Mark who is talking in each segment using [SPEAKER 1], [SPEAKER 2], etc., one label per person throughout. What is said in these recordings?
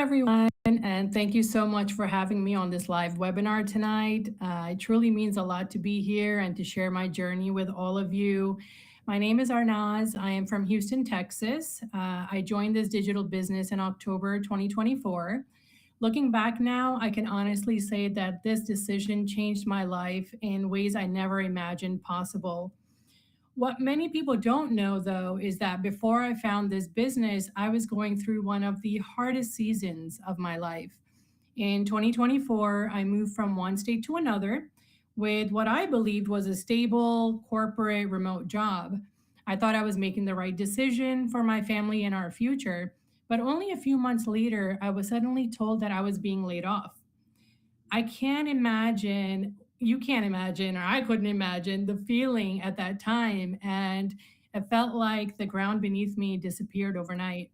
[SPEAKER 1] everyone, and thank you so much for having me on this live webinar tonight. It truly means a lot to be here and to share my journey with all of you. My name is Arnaz. I am from Houston, Texas. I joined this digital business in October 2024. Looking back now, I can honestly say that this decision changed my life in ways I never imagined possible. What many people don't know, though, is that before I found this business, I was going through one of the hardest seasons of my life. In 2024, I moved from one state to another with what I believed was a stable corporate remote job. I thought I was making the right decision for my family and our future, but only a few months later, I was suddenly told that I was being laid off. I can't imagine, you can't imagine, or I couldn't imagine the feeling at that time. And it felt like the ground beneath me disappeared overnight.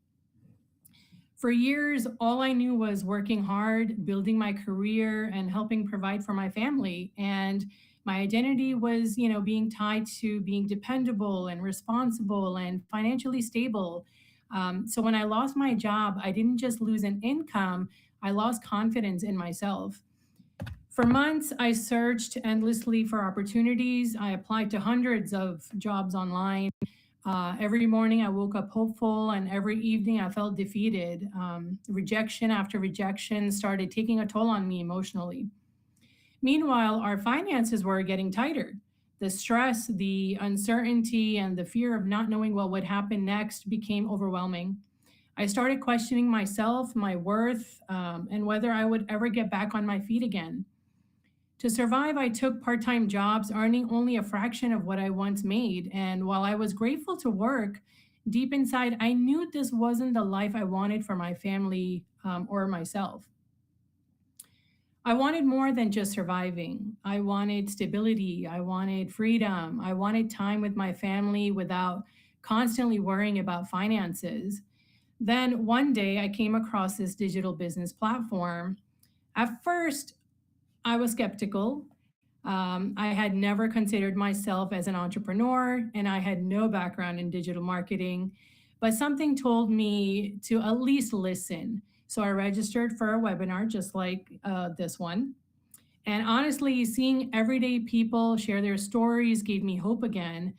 [SPEAKER 1] For years, all I knew was working hard, building my career, and helping provide for my family. And my identity was, being tied to being dependable and responsible and financially stable. So when I lost my job, I didn't just lose an income, I lost confidence in myself. For months, I searched endlessly for opportunities. I applied to hundreds of jobs online. Every morning, I woke up hopeful, and every evening, I felt defeated. Rejection after rejection started taking a toll on me emotionally. Meanwhile, our finances were getting tighter. The stress, the uncertainty, and the fear of not knowing what would happen next became overwhelming. I started questioning myself, my worth, and whether I would ever get back on my feet again. To survive, I took part time jobs, earning only a fraction of what I once made. And while I was grateful to work, deep inside, I knew this wasn't the life I wanted for my family or myself. I wanted more than just surviving. I wanted stability. I wanted freedom. I wanted time with my family without constantly worrying about finances. Then one day, I came across this digital business platform. At first, I was skeptical. I had never considered myself as an entrepreneur, and I had no background in digital marketing, but something told me to at least listen. So I registered for a webinar just like this one. And honestly, seeing everyday people share their stories gave me hope again.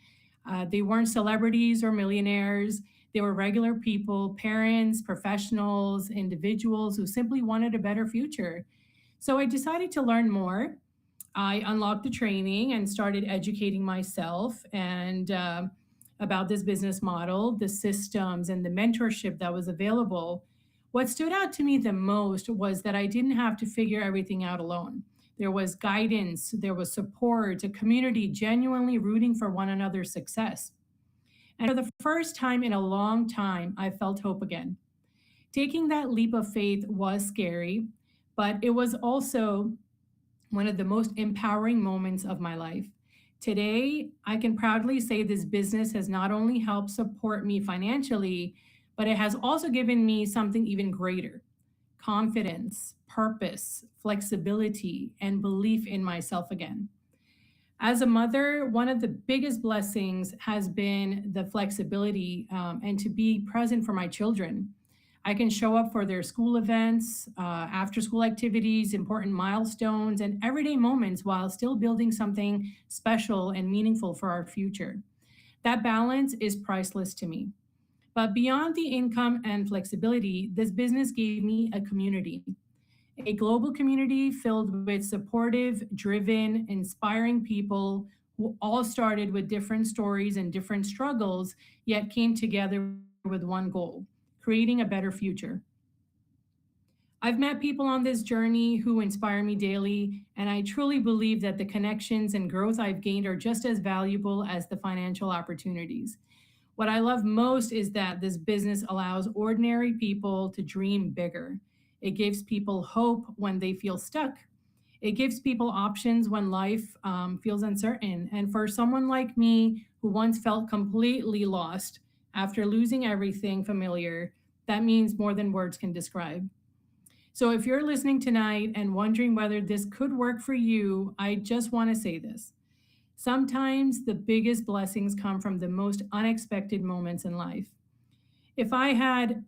[SPEAKER 1] They weren't celebrities or millionaires. They were regular people, parents, professionals, individuals who simply wanted a better future. So I decided to learn more. I unlocked the training and started educating myself and about this business model, the systems, and the mentorship that was available. What stood out to me the most was that I didn't have to figure everything out alone. There was guidance, there was support, a community genuinely rooting for one another's success. And for the first time in a long time, I felt hope again. Taking that leap of faith was scary, but it was also one of the most empowering moments of my life. Today, I can proudly say this business has not only helped support me financially, but it has also given me something even greater: confidence, purpose, flexibility, and belief in myself again. As a mother, one of the biggest blessings has been the flexibility and to be present for my children. I can show up for their school events, after school activities, important milestones, and everyday moments while still building something special and meaningful for our future. That balance is priceless to me. But beyond the income and flexibility, this business gave me a community, a global community filled with supportive, driven, inspiring people who all started with different stories and different struggles, yet came together with one goal: creating a better future. I've met people on this journey who inspire me daily, and I truly believe that the connections and growth I've gained are just as valuable as the financial opportunities. What I love most is that this business allows ordinary people to dream bigger. It gives people hope when they feel stuck. It gives people options when life feels uncertain. And for someone like me who once felt completely lost after losing everything familiar, that means more than words can describe. So if you're listening tonight and wondering whether this could work for you, I just want to say this. Sometimes the biggest blessings come from the most unexpected moments in life. if I had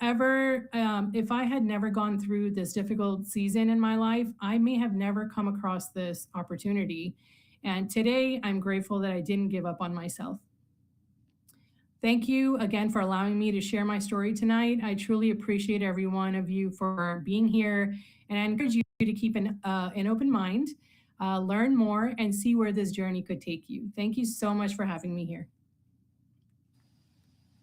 [SPEAKER 1] never gone through this difficult season in my life, I may have never come across this opportunity. And today I'm grateful that I didn't give up on myself. Thank you again for allowing me to share my story tonight. I truly appreciate every one of you for being here, and I encourage you to keep an open mind, learn more, and see where this journey could take you. Thank you so much for having me here.